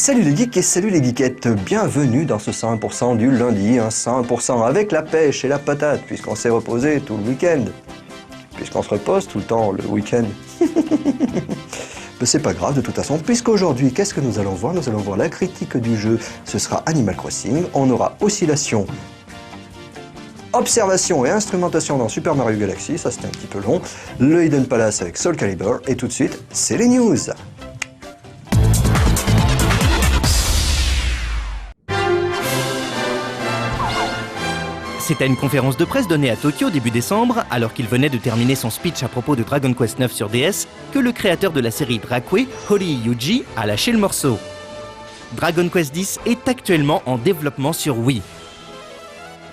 Salut les geeks et salut les geekettes, bienvenue dans ce 100% du lundi, 100% avec la pêche et la patate, puisqu'on s'est reposé tout le week-end. Puisqu'on se repose tout le temps le week-end. Mais c'est pas grave de toute façon, puisqu'aujourd'hui, qu'est-ce que nous allons voir? Nous allons voir la critique du jeu, ce sera Animal Crossing, on aura oscillation, observation et instrumentation dans Super Mario Galaxy, ça c'était un petit peu long, le Hidden Palace avec Soul Calibur, et tout de suite, c'est les news. C'est à une conférence de presse donnée à Tokyo début décembre, alors qu'il venait de terminer son speech à propos de Dragon Quest IX sur DS, que le créateur de la série Dragquay, Hori Yuji, a lâché le morceau. Dragon Quest X est actuellement en développement sur Wii.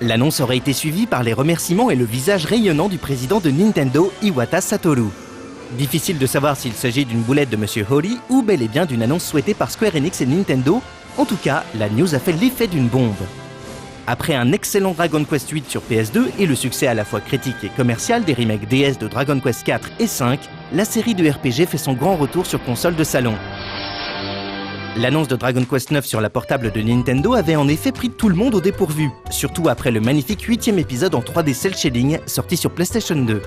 L'annonce aurait été suivie par les remerciements et le visage rayonnant du président de Nintendo, Iwata Satoru. Difficile de savoir s'il s'agit d'une boulette de Monsieur Hori ou bel et bien d'une annonce souhaitée par Square Enix et Nintendo. En tout cas, la news a fait l'effet d'une bombe. Après un excellent Dragon Quest VIII sur PS2 et le succès à la fois critique et commercial des remakes DS de Dragon Quest IV et V, la série de RPG fait son grand retour sur console de salon. L'annonce de Dragon Quest IX sur la portable de Nintendo avait en effet pris tout le monde au dépourvu, surtout après le magnifique 8e épisode en 3D cel shading sorti sur PlayStation 2.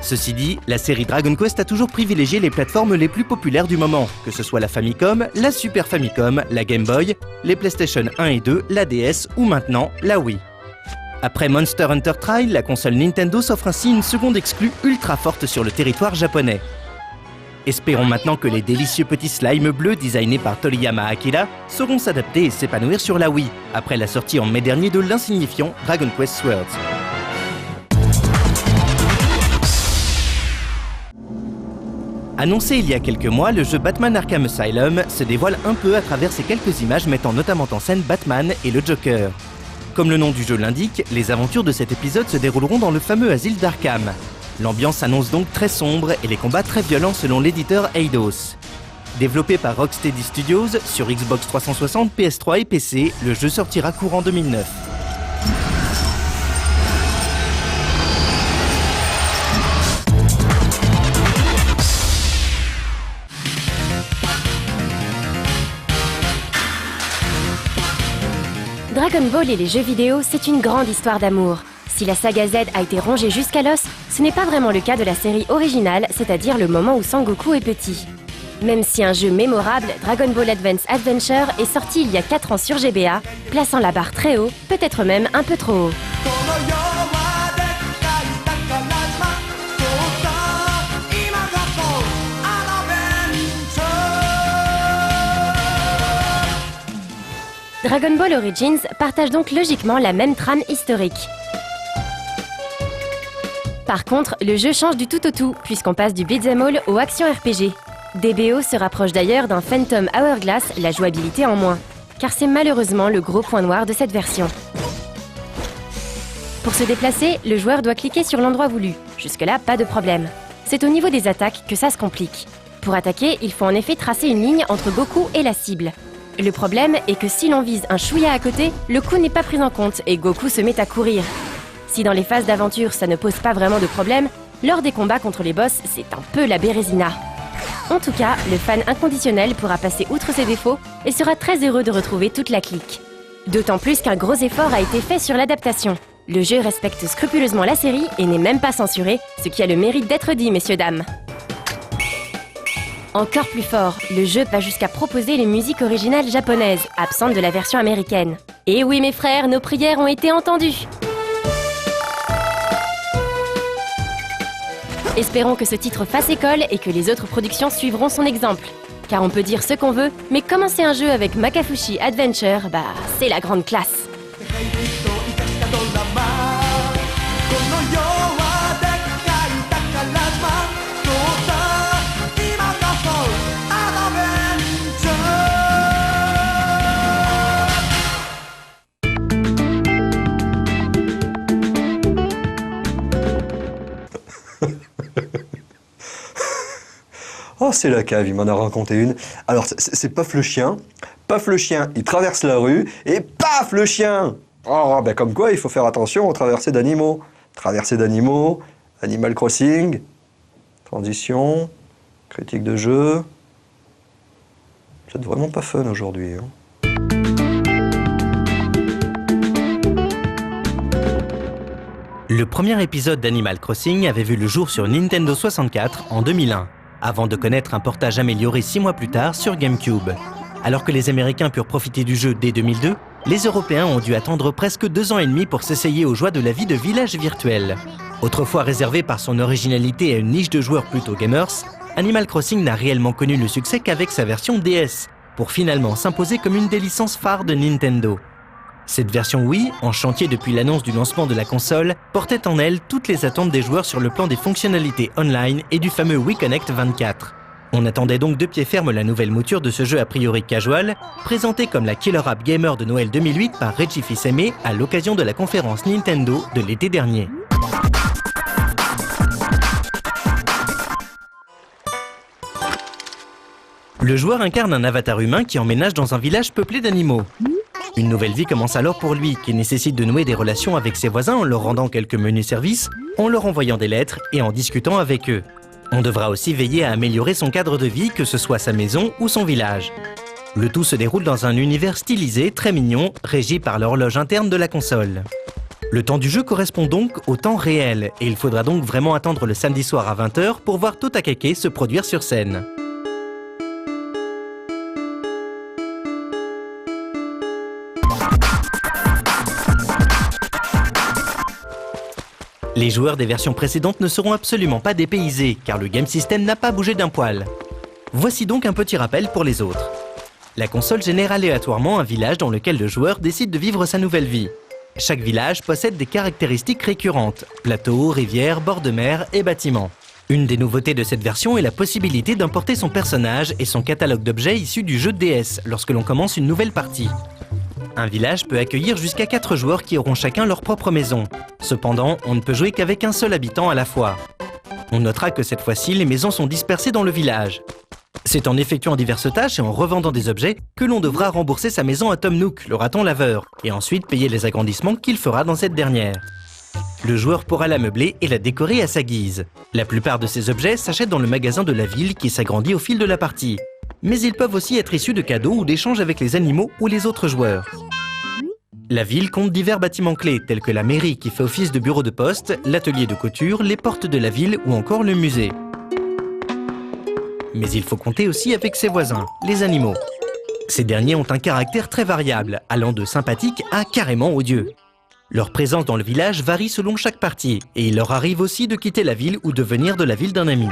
Ceci dit, la série Dragon Quest a toujours privilégié les plateformes les plus populaires du moment, que ce soit la Famicom, la Super Famicom, la Game Boy, les PlayStation 1 et 2, la DS ou maintenant la Wii. Après Monster Hunter Trial, la console Nintendo s'offre ainsi une seconde exclue ultra forte sur le territoire japonais. Espérons maintenant que les délicieux petits slimes bleus designés par Toriyama Akira sauront s'adapter et s'épanouir sur la Wii, après la sortie en mai dernier de l'insignifiant Dragon Quest Swords. Annoncé il y a quelques mois, le jeu Batman Arkham Asylum se dévoile un peu à travers ces quelques images mettant notamment en scène Batman et le Joker. Comme le nom du jeu l'indique, les aventures de cet épisode se dérouleront dans le fameux asile d'Arkham. L'ambiance s'annonce donc très sombre et les combats très violents selon l'éditeur Eidos. Développé par Rocksteady Studios, sur Xbox 360, PS3 et PC, le jeu sortira courant 2009. Dragon Ball et les jeux vidéo, c'est une grande histoire d'amour. Si la saga Z a été rongée jusqu'à l'os, ce n'est pas vraiment le cas de la série originale, c'est-à-dire le moment où Sangoku est petit. Même si un jeu mémorable, Dragon Ball Advance Adventure, est sorti il y a 4 ans sur GBA, plaçant la barre très haut, peut-être même un peu trop haut. Dragon Ball Origins partage donc logiquement la même trame historique. Par contre, le jeu change du tout au tout, puisqu'on passe du beat'em all au action RPG. DBO se rapproche d'ailleurs d'un Phantom Hourglass, la jouabilité en moins, car c'est malheureusement le gros point noir de cette version. Pour se déplacer, le joueur doit cliquer sur l'endroit voulu. Jusque-là, pas de problème. C'est au niveau des attaques que ça se complique. Pour attaquer, il faut en effet tracer une ligne entre Goku et la cible. Le problème est que si l'on vise un chouïa à côté, le coup n'est pas pris en compte et Goku se met à courir. Si dans les phases d'aventure ça ne pose pas vraiment de problème, lors des combats contre les boss, c'est un peu la bérésina. En tout cas, le fan inconditionnel pourra passer outre ses défauts et sera très heureux de retrouver toute la clique. D'autant plus qu'un gros effort a été fait sur l'adaptation. Le jeu respecte scrupuleusement la série et n'est même pas censuré, ce qui a le mérite d'être dit, messieurs dames. Encore plus fort, le jeu va jusqu'à proposer les musiques originales japonaises, absentes de la version américaine. Et oui mes frères, nos prières ont été entendues. Espérons que ce titre fasse école et que les autres productions suivront son exemple. Car on peut dire ce qu'on veut, mais commencer un jeu avec Makafushi Adventure, c'est la grande classe. Oh, c'est la cave, il m'en a raconté une. Alors, c'est Paf le chien. Paf le chien, il traverse la rue et paf le chien. Oh, ben comme quoi, il faut faire attention aux traversées d'animaux. Traversée d'animaux, Animal Crossing, transition, critique de jeu. C'est vraiment pas fun aujourd'hui. Hein. Le premier épisode d'Animal Crossing avait vu le jour sur Nintendo 64 en 2001, avant de connaître un portage amélioré 6 mois plus tard sur GameCube. Alors que les Américains purent profiter du jeu dès 2002, les Européens ont dû attendre presque 2 ans et demi pour s'essayer aux joies de la vie de village virtuel. Autrefois réservé par son originalité à une niche de joueurs plutôt gamers, Animal Crossing n'a réellement connu le succès qu'avec sa version DS, pour finalement s'imposer comme une des licences phares de Nintendo. Cette version Wii, en chantier depuis l'annonce du lancement de la console, portait en elle toutes les attentes des joueurs sur le plan des fonctionnalités online et du fameux Wii Connect 24. On attendait donc de pied ferme la nouvelle mouture de ce jeu a priori casual, présenté comme la Killer App Gamer de Noël 2008 par Reggie Fils-Aimé à l'occasion de la conférence Nintendo de l'été dernier. Le joueur incarne un avatar humain qui emménage dans un village peuplé d'animaux. Une nouvelle vie commence alors pour lui, qui nécessite de nouer des relations avec ses voisins en leur rendant quelques menus services, en leur envoyant des lettres et en discutant avec eux. On devra aussi veiller à améliorer son cadre de vie, que ce soit sa maison ou son village. Le tout se déroule dans un univers stylisé, très mignon, régi par l'horloge interne de la console. Le temps du jeu correspond donc au temps réel, et il faudra donc vraiment attendre le samedi soir à 20 h pour voir Totakeke se produire sur scène. Les joueurs des versions précédentes ne seront absolument pas dépaysés, car le game system n'a pas bougé d'un poil. Voici donc un petit rappel pour les autres. La console génère aléatoirement un village dans lequel le joueur décide de vivre sa nouvelle vie. Chaque village possède des caractéristiques récurrentes, plateaux, rivières, bords de mer et bâtiments. Une des nouveautés de cette version est la possibilité d'importer son personnage et son catalogue d'objets issus du jeu DS lorsque l'on commence une nouvelle partie. Un village peut accueillir jusqu'à 4 joueurs qui auront chacun leur propre maison. Cependant, on ne peut jouer qu'avec un seul habitant à la fois. On notera que cette fois-ci, les maisons sont dispersées dans le village. C'est en effectuant diverses tâches et en revendant des objets que l'on devra rembourser sa maison à Tom Nook, le raton laveur, et ensuite payer les agrandissements qu'il fera dans cette dernière. Le joueur pourra la meubler et la décorer à sa guise. La plupart de ces objets s'achètent dans le magasin de la ville qui s'agrandit au fil de la partie. Mais ils peuvent aussi être issus de cadeaux ou d'échanges avec les animaux ou les autres joueurs. La ville compte divers bâtiments clés, tels que la mairie qui fait office de bureau de poste, l'atelier de couture, les portes de la ville ou encore le musée. Mais il faut compter aussi avec ses voisins, les animaux. Ces derniers ont un caractère très variable, allant de sympathique à carrément odieux. Leur présence dans le village varie selon chaque partie, et il leur arrive aussi de quitter la ville ou de venir de la ville d'un ami.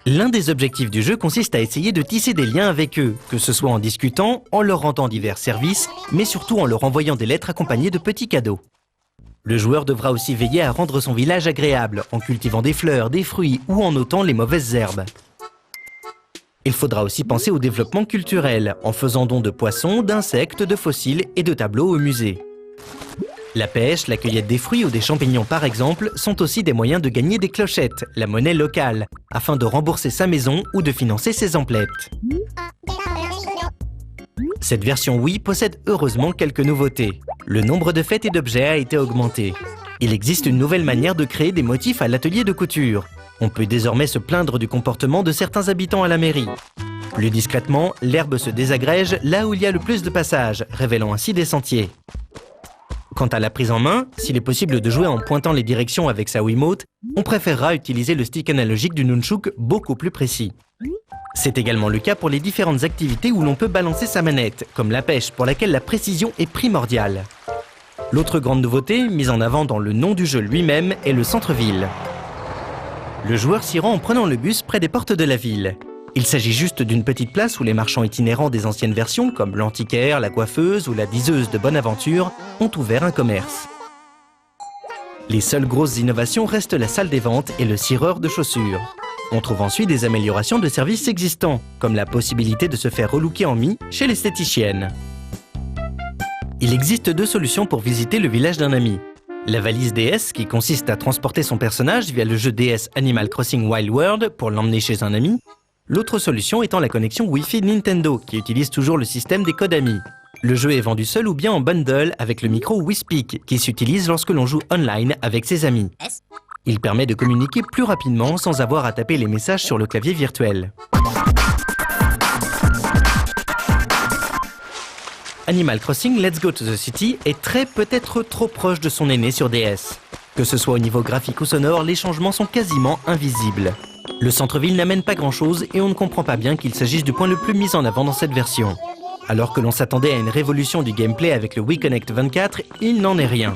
L'un des objectifs du jeu consiste à essayer de tisser des liens avec eux, que ce soit en discutant, en leur rendant divers services, mais surtout en leur envoyant des lettres accompagnées de petits cadeaux. Le joueur devra aussi veiller à rendre son village agréable, en cultivant des fleurs, des fruits ou en ôtant les mauvaises herbes. Il faudra aussi penser au développement culturel, en faisant don de poissons, d'insectes, de fossiles et de tableaux au musée. La pêche, la cueillette des fruits ou des champignons par exemple, sont aussi des moyens de gagner des clochettes, la monnaie locale, afin de rembourser sa maison ou de financer ses emplettes. Cette version Wii possède heureusement quelques nouveautés. Le nombre de fêtes et d'objets a été augmenté. Il existe une nouvelle manière de créer des motifs à l'atelier de couture. On peut désormais se plaindre du comportement de certains habitants à la mairie. Plus discrètement, l'herbe se désagrège là où il y a le plus de passages, révélant ainsi des sentiers. Quant à la prise en main, s'il est possible de jouer en pointant les directions avec sa Wiimote, on préférera utiliser le stick analogique du Nunchuk beaucoup plus précis. C'est également le cas pour les différentes activités où l'on peut balancer sa manette, comme la pêche pour laquelle la précision est primordiale. L'autre grande nouveauté, mise en avant dans le nom du jeu lui-même, est le centre-ville. Le joueur s'y rend en prenant le bus près des portes de la ville. Il s'agit juste d'une petite place où les marchands itinérants des anciennes versions, comme l'antiquaire, la coiffeuse ou la diseuse de Bonaventure, ont ouvert un commerce. Les seules grosses innovations restent la salle des ventes et le cireur de chaussures. On trouve ensuite des améliorations de services existants, comme la possibilité de se faire relooker en mi chez l'esthéticienne. Il existe 2 solutions pour visiter le village d'un ami. La valise DS, qui consiste à transporter son personnage via le jeu DS Animal Crossing Wild World pour l'emmener chez un ami. L'autre solution étant la connexion Wi-Fi Nintendo, qui utilise toujours le système des codes amis. Le jeu est vendu seul ou bien en bundle avec le micro WiSpeak, qui s'utilise lorsque l'on joue online avec ses amis. Il permet de communiquer plus rapidement sans avoir à taper les messages sur le clavier virtuel. Animal Crossing Let's Go to the City est peut-être trop proche de son aîné sur DS. Que ce soit au niveau graphique ou sonore, les changements sont quasiment invisibles. Le centre-ville n'amène pas grand-chose et on ne comprend pas bien qu'il s'agisse du point le plus mis en avant dans cette version. Alors que l'on s'attendait à une révolution du gameplay avec le Wii Connect 24, il n'en est rien.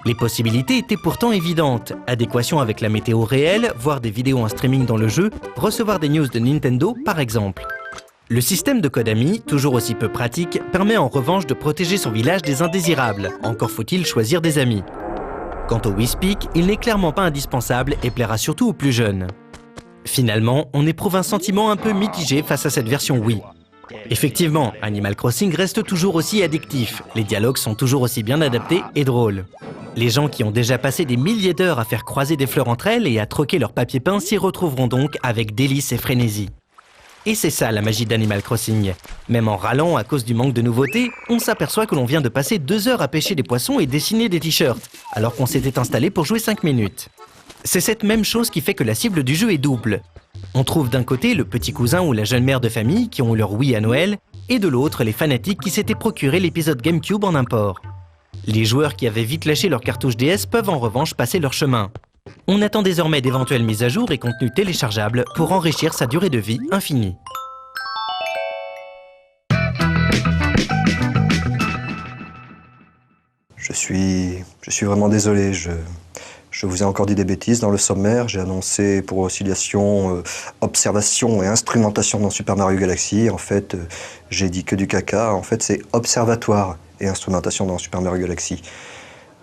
Les possibilités étaient pourtant évidentes. Adéquation avec la météo réelle, voir des vidéos en streaming dans le jeu, recevoir des news de Nintendo par exemple. Le système de Konami, toujours aussi peu pratique, permet en revanche de protéger son village des indésirables. Encore faut-il choisir des amis. Quant au Wii Speak, il n'est clairement pas indispensable et plaira surtout aux plus jeunes. Finalement, on éprouve un sentiment un peu mitigé face à cette version Wii. Effectivement, Animal Crossing reste toujours aussi addictif. Les dialogues sont toujours aussi bien adaptés et drôles. Les gens qui ont déjà passé des milliers d'heures à faire croiser des fleurs entre elles et à troquer leur papier peint s'y retrouveront donc avec délice et frénésie. Et c'est ça la magie d'Animal Crossing. Même en râlant à cause du manque de nouveautés, on s'aperçoit que l'on vient de passer 2 heures à pêcher des poissons et dessiner des t-shirts, alors qu'on s'était installé pour jouer 5 minutes. C'est cette même chose qui fait que la cible du jeu est double. On trouve d'un côté le petit cousin ou la jeune mère de famille qui ont eu leur Wii à Noël, et de l'autre les fanatiques qui s'étaient procuré l'épisode GameCube en import. Les joueurs qui avaient vite lâché leur cartouche DS peuvent en revanche passer leur chemin. On attend désormais d'éventuelles mises à jour et contenus téléchargeables pour enrichir sa durée de vie infinie. Je suis vraiment désolé, je vous ai encore dit des bêtises dans le sommaire. J'ai annoncé pour oscillation, observation et instrumentation dans Super Mario Galaxy. En fait, j'ai dit que du caca. En fait, c'est observatoire et instrumentation dans Super Mario Galaxy.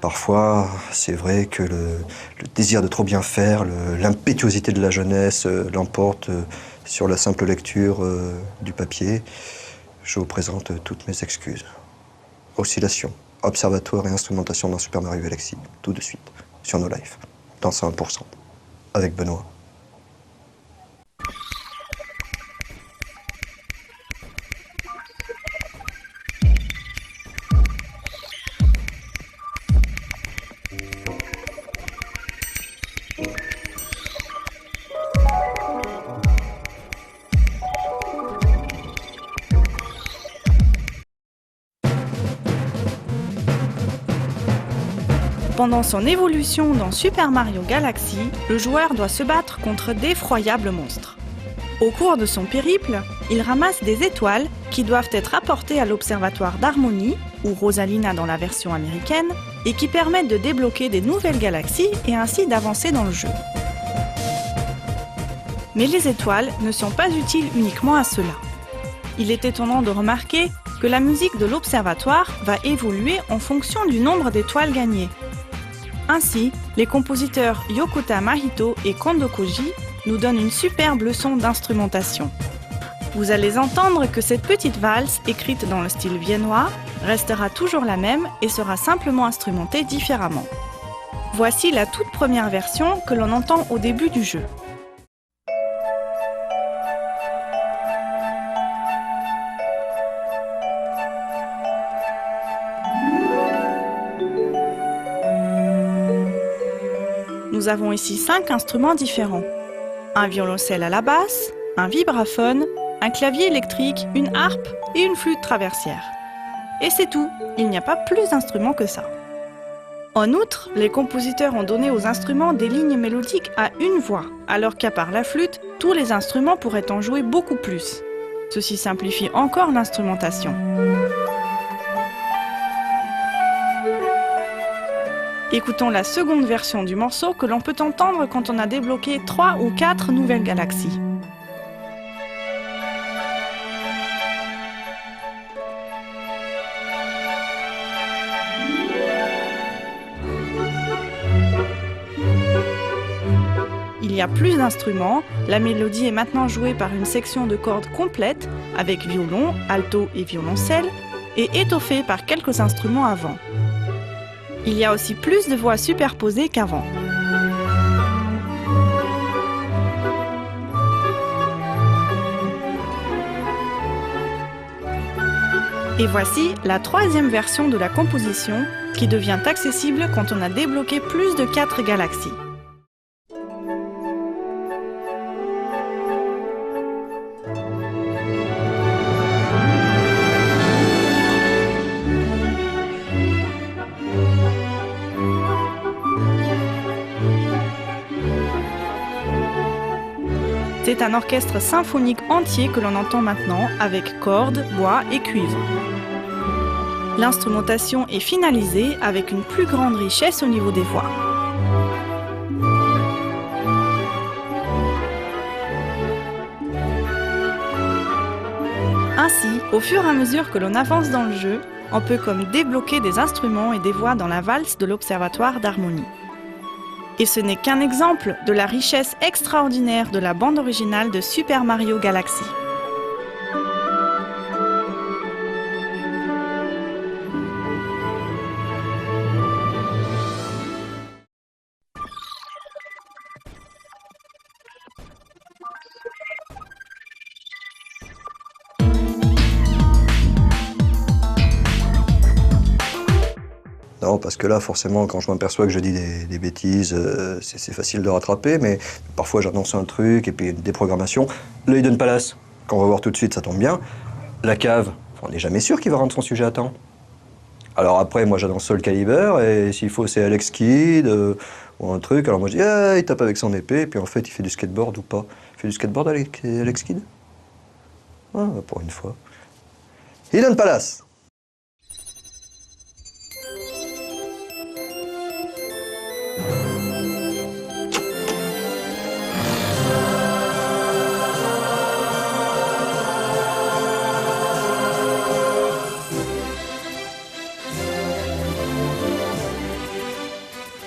Parfois, c'est vrai que le désir de trop bien faire, l'impétuosité de la jeunesse l'emporte sur la simple lecture du papier. Je vous présente toutes mes excuses. Oscillation, observatoire et instrumentation dans Super Mario Galaxy, tout de suite, sur nos lives, dans 100%, avec Benoît. Pendant son évolution dans Super Mario Galaxy, le joueur doit se battre contre d'effroyables monstres. Au cours de son périple, il ramasse des étoiles qui doivent être apportées à l'Observatoire d'Harmonie, ou Rosalina dans la version américaine, et qui permettent de débloquer des nouvelles galaxies et ainsi d'avancer dans le jeu. Mais les étoiles ne sont pas utiles uniquement à cela. Il est étonnant de remarquer que la musique de l'Observatoire va évoluer en fonction du nombre d'étoiles gagnées. Ainsi, les compositeurs Yokota Mahito et Kondo Koji nous donnent une superbe leçon d'instrumentation. Vous allez entendre que cette petite valse, écrite dans le style viennois, restera toujours la même et sera simplement instrumentée différemment. Voici la toute première version que l'on entend au début du jeu. Nous avons ici 5 instruments différents. Un violoncelle à la basse, un vibraphone, un clavier électrique, une harpe et une flûte traversière. Et c'est tout, il n'y a pas plus d'instruments que ça. En outre, les compositeurs ont donné aux instruments des lignes mélodiques à une voix, alors qu'à part la flûte, tous les instruments pourraient en jouer beaucoup plus. Ceci simplifie encore l'instrumentation. Écoutons la seconde version du morceau que l'on peut entendre quand on a débloqué 3 ou 4 nouvelles galaxies. Il y a plus d'instruments, la mélodie est maintenant jouée par une section de cordes complète avec violon, alto et violoncelle et étoffée par quelques instruments avant. Il y a aussi plus de voix superposées qu'avant. Et voici la troisième version de la composition qui devient accessible quand on a débloqué plus de 4 galaxies. C'est un orchestre symphonique entier que l'on entend maintenant avec cordes, bois et cuivre. L'instrumentation est finalisée avec une plus grande richesse au niveau des voix. Ainsi, au fur et à mesure que l'on avance dans le jeu, on peut comme débloquer des instruments et des voix dans la valse de l'Observatoire d'harmonie. Et ce n'est qu'un exemple de la richesse extraordinaire de la bande originale de Super Mario Galaxy. Non, parce que là, forcément, quand je m'aperçois que je dis des bêtises, c'est facile de rattraper, mais parfois j'annonce un truc et puis une déprogrammation. Le Hidden Palace, qu'on va voir tout de suite, ça tombe bien. La cave, on n'est jamais sûr qu'il va rendre son sujet à temps. Alors après, moi j'annonce Soul Calibur, et s'il faut c'est Alex Kidd ou un truc, alors moi je dis il tape avec son épée, et puis en fait il fait du skateboard ou pas. Il fait du skateboard Alex Kidd? Ah, pour une fois. Hidden Palace.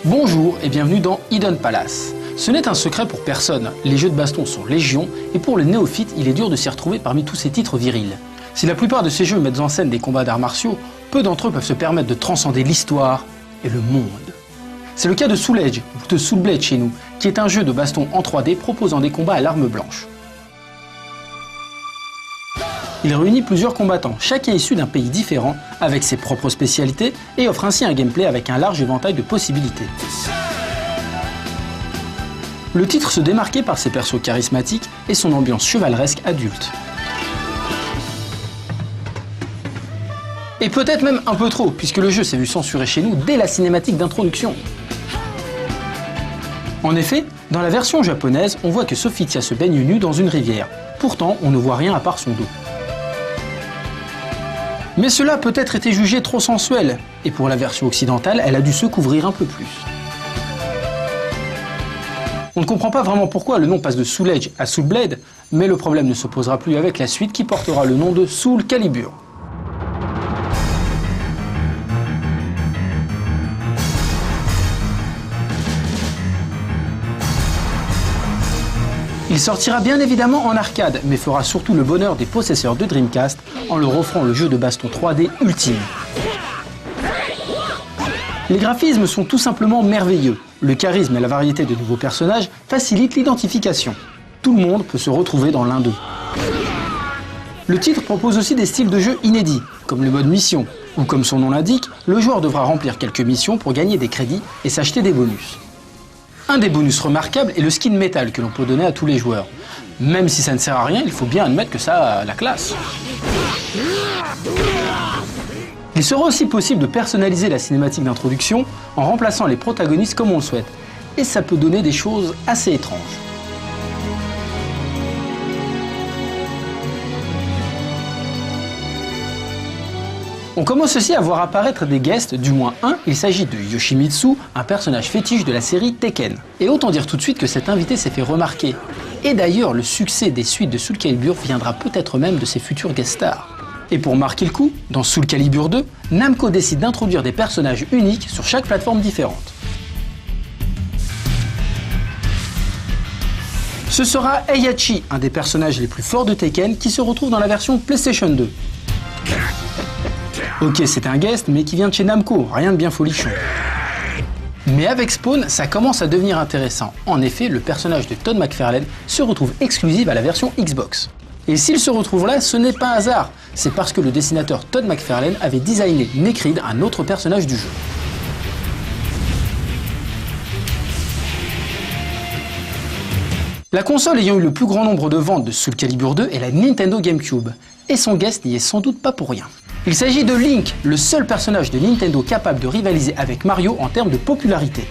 Bonjour et bienvenue dans Hidden Palace. Ce n'est un secret pour personne, les jeux de baston sont légion et pour les néophytes, il est dur de s'y retrouver parmi tous ces titres virils. Si la plupart de ces jeux mettent en scène des combats d'arts martiaux, peu d'entre eux peuvent se permettre de transcender l'histoire et le monde. C'est le cas de Soul Edge, ou de Soul Blade chez nous, qui est un jeu de baston en 3D proposant des combats à l'arme blanche. Il réunit plusieurs combattants, chacun issu d'un pays différent, avec ses propres spécialités, et offre ainsi un gameplay avec un large éventail de possibilités. Le titre se démarquait par ses persos charismatiques et son ambiance chevaleresque adulte. Et peut-être même un peu trop, puisque le jeu s'est vu censuré chez nous dès la cinématique d'introduction. En effet, dans la version japonaise, on voit que Sophitia se baigne nue dans une rivière. Pourtant, on ne voit rien à part son dos. Mais cela a peut-être été jugé trop sensuel, et pour la version occidentale, elle a dû se couvrir un peu plus. On ne comprend pas vraiment pourquoi le nom passe de Soul Edge à Soul Blade, mais le problème ne se posera plus avec la suite qui portera le nom de Soul Calibur. Il sortira bien évidemment en arcade, mais fera surtout le bonheur des possesseurs de Dreamcast en leur offrant le jeu de baston 3D ultime. Les graphismes sont tout simplement merveilleux. Le charisme et la variété de nouveaux personnages facilitent l'identification. Tout le monde peut se retrouver dans l'un d'eux. Le titre propose aussi des styles de jeu inédits, comme le mode mission, où comme son nom l'indique, le joueur devra remplir quelques missions pour gagner des crédits et s'acheter des bonus. Un des bonus remarquables est le skin métal que l'on peut donner à tous les joueurs. Même si ça ne sert à rien, il faut bien admettre que ça a la classe. Il sera aussi possible de personnaliser la cinématique d'introduction en remplaçant les protagonistes comme on le souhaite. Et ça peut donner des choses assez étranges. On commence aussi à voir apparaître des guests, du moins un, il s'agit de Yoshimitsu, un personnage fétiche de la série Tekken. Et autant dire tout de suite que cet invité s'est fait remarquer. Et d'ailleurs, le succès des suites de Soul Calibur viendra peut-être même de ses futurs guest stars. Et pour marquer le coup, dans Soul Calibur 2, Namco décide d'introduire des personnages uniques sur chaque plateforme différente. Ce sera Heihachi, un des personnages les plus forts de Tekken, qui se retrouve dans la version PlayStation 2. Ok, c'est un guest, mais qui vient de chez Namco, rien de bien folichon. Mais avec Spawn, ça commence à devenir intéressant. En effet, le personnage de Todd McFarlane se retrouve exclusif à la version Xbox. Et s'il se retrouve là, ce n'est pas un hasard, c'est parce que le dessinateur Todd McFarlane avait designé Necrid, un autre personnage du jeu. La console ayant eu le plus grand nombre de ventes de Soul Calibur 2 est la Nintendo GameCube, et son guest n'y est sans doute pas pour rien. Il s'agit de Link, le seul personnage de Nintendo capable de rivaliser avec Mario en termes de popularité.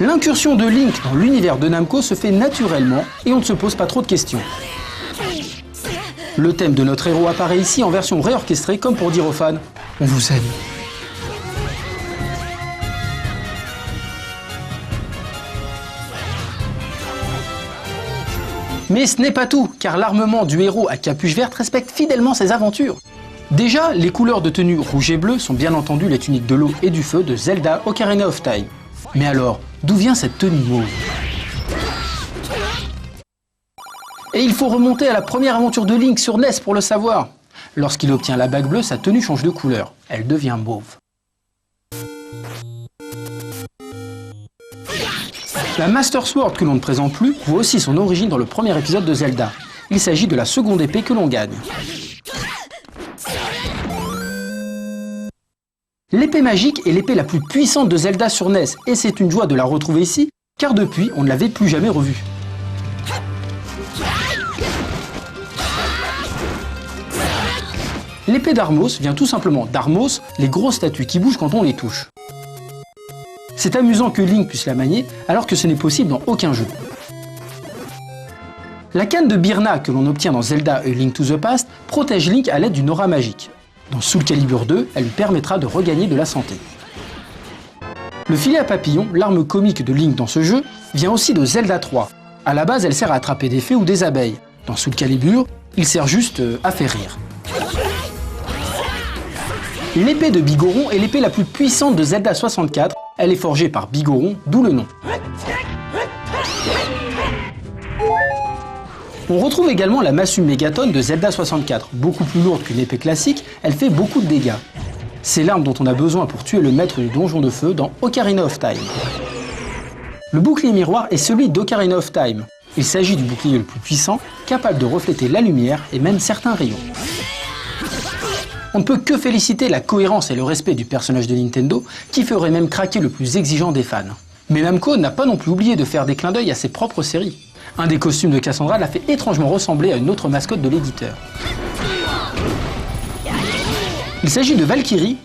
L'incursion de Link dans l'univers de Namco se fait naturellement et on ne se pose pas trop de questions. Le thème de notre héros apparaît ici en version réorchestrée comme pour dire aux fans « On vous aime ». Mais ce n'est pas tout, car l'armement du héros à capuche verte respecte fidèlement ses aventures. Déjà, les couleurs de tenue rouge et bleu sont bien entendu les tuniques de l'eau et du feu de Zelda Ocarina of Time. Mais alors, d'où vient cette tenue mauve? Et il faut remonter à la première aventure de Link sur NES pour le savoir. Lorsqu'il obtient la bague bleue, sa tenue change de couleur. Elle devient mauve. La Master Sword que l'on ne présente plus voit aussi son origine dans le premier épisode de Zelda. Il s'agit de la seconde épée que l'on gagne. L'épée magique est l'épée la plus puissante de Zelda sur NES et c'est une joie de la retrouver ici, car depuis on ne l'avait plus jamais revue. L'épée d'Armos vient tout simplement d'Armos, les grosses statues qui bougent quand on les touche. C'est amusant que Link puisse la manier alors que ce n'est possible dans aucun jeu. La canne de Birna que l'on obtient dans Zelda A Link to the Past protège Link à l'aide d'une aura magique. Dans Soul Calibur 2, elle lui permettra de regagner de la santé. Le filet à papillon, l'arme comique de Link dans ce jeu, vient aussi de Zelda 3. À la base, elle sert à attraper des fées ou des abeilles. Dans Soul Calibur, il sert juste à faire rire. L'épée de Bigoron est l'épée la plus puissante de Zelda 64. Elle est forgée par Bigoron, d'où le nom. On retrouve également la massue Megaton de Zelda 64. Beaucoup plus lourde qu'une épée classique, elle fait beaucoup de dégâts. C'est l'arme dont on a besoin pour tuer le maître du donjon de feu dans Ocarina of Time. Le bouclier miroir est celui d'Ocarina of Time. Il s'agit du bouclier le plus puissant, capable de refléter la lumière et même certains rayons. On ne peut que féliciter la cohérence et le respect du personnage de Nintendo, qui ferait même craquer le plus exigeant des fans. Mais Namco n'a pas non plus oublié de faire des clins d'œil à ses propres séries. Un des costumes de Cassandra l'a fait étrangement ressembler à une autre mascotte de l'éditeur. Il s'agit de Valkyrie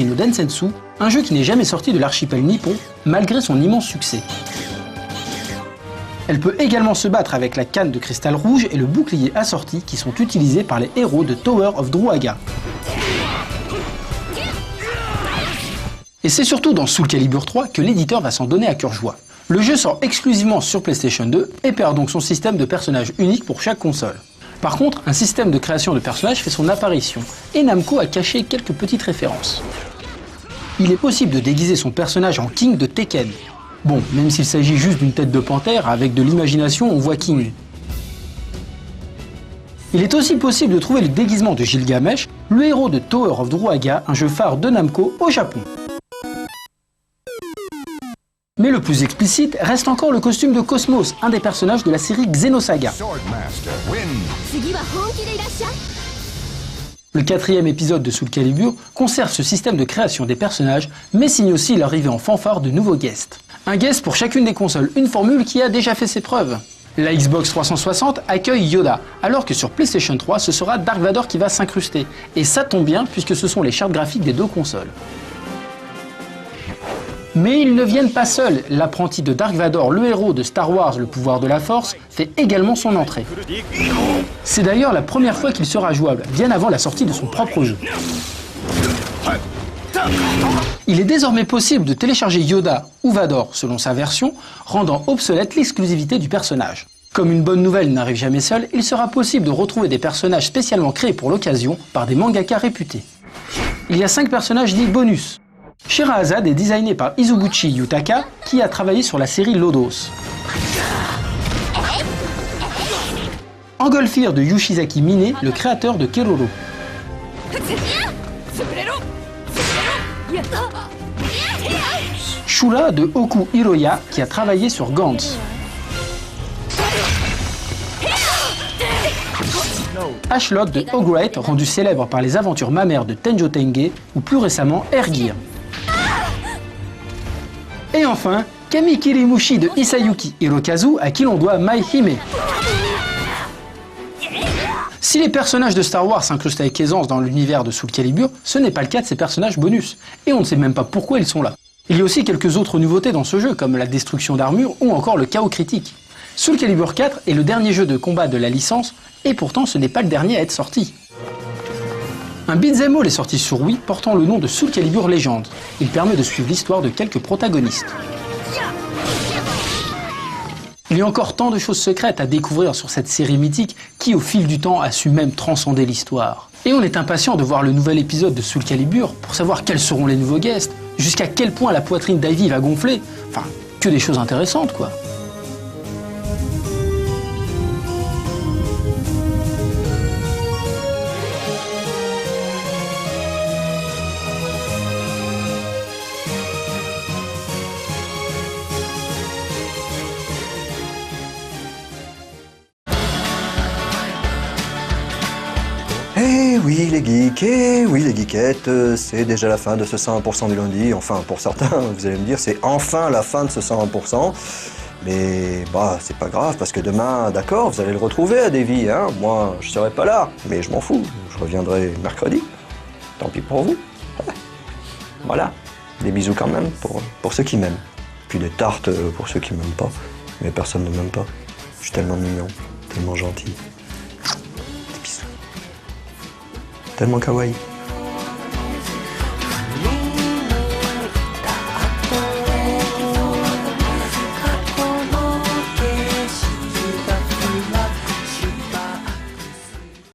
no Densetsu, un jeu qui n'est jamais sorti de l'archipel nippon, malgré son immense succès. Elle peut également se battre avec la canne de cristal rouge et le bouclier assorti qui sont utilisés par les héros de Tower of Druaga. Et c'est surtout dans Soul Calibur 3 que l'éditeur va s'en donner à cœur joie. Le jeu sort exclusivement sur PlayStation 2 et perd donc son système de personnages unique pour chaque console. Par contre, un système de création de personnages fait son apparition, et Namco a caché quelques petites références. Il est possible de déguiser son personnage en King de Tekken. Bon, même s'il s'agit juste d'une tête de panthère, avec de l'imagination, on voit King. Il est aussi possible de trouver le déguisement de Gilgamesh, le héros de Tower of Druaga, un jeu phare de Namco au Japon. Mais le plus explicite reste encore le costume de Cosmos, un des personnages de la série Xenosaga. Le quatrième épisode de Soul Calibur conserve ce système de création des personnages, mais signe aussi l'arrivée en fanfare de nouveaux guests. Un guest pour chacune des consoles, une formule qui a déjà fait ses preuves. La Xbox 360 accueille Yoda, alors que sur PlayStation 3, ce sera Dark Vador qui va s'incruster. Et ça tombe bien, puisque ce sont les chartes graphiques des deux consoles. Mais ils ne viennent pas seuls. L'apprenti de Dark Vador, le héros de Star Wars, le pouvoir de la Force, fait également son entrée. C'est d'ailleurs la première fois qu'il sera jouable, bien avant la sortie de son propre jeu. Il est désormais possible de télécharger Yoda ou Vador, selon sa version, rendant obsolète l'exclusivité du personnage. Comme une bonne nouvelle n'arrive jamais seule, il sera possible de retrouver des personnages spécialement créés pour l'occasion par des mangaka réputés. Il y a 5 personnages dits bonus. Scheherazade est designé par Izuguchi Yutaka, qui a travaillé sur la série Lodos. Angolfir de Yoshizaki Mine, le créateur de Keroro. Shura de Oku Hiroya, qui a travaillé sur Gantz. Ashlot de Ograte, rendu célèbre par les aventures mammaires de Tenjo Tenge, ou plus récemment Air Gear. Et enfin, Kami Kirimushi de Isayuki Hirokazu, à qui l'on doit My Hime. Si les personnages de Star Wars s'incrustent avec aisance dans l'univers de Soul Calibur, ce n'est pas le cas de ces personnages bonus, et on ne sait même pas pourquoi ils sont là. Il y a aussi quelques autres nouveautés dans ce jeu, comme la destruction d'armure ou encore le chaos critique. Soul Calibur 4 est le dernier jeu de combat de la licence, et pourtant ce n'est pas le dernier à être sorti. Un beat'em all est sorti sur Wii portant le nom de Soul Calibur Legends. Il permet de suivre l'histoire de quelques protagonistes. Il y a encore tant de choses secrètes à découvrir sur cette série mythique qui, au fil du temps, a su même transcender l'histoire. Et on est impatient de voir le nouvel épisode de Soul Calibur pour savoir quels seront les nouveaux guests, jusqu'à quel point la poitrine d'Ivy va gonfler. Enfin, que des choses intéressantes, quoi. Eh oui les geeks, eh oui les geekettes, c'est déjà la fin de ce 101% du lundi. Enfin pour certains, vous allez me dire, c'est enfin la fin de ce 101%. Mais bah c'est pas grave parce que demain, d'accord, vous allez le retrouver à Davy, hein. Moi je serai pas là, mais je m'en fous, je reviendrai mercredi. Tant pis pour vous. Voilà, des bisous quand même pour ceux qui m'aiment. Puis des tartes pour ceux qui m'aiment pas. Mais personne ne m'aime pas. Je suis tellement mignon, tellement gentil. Tellement kawaii.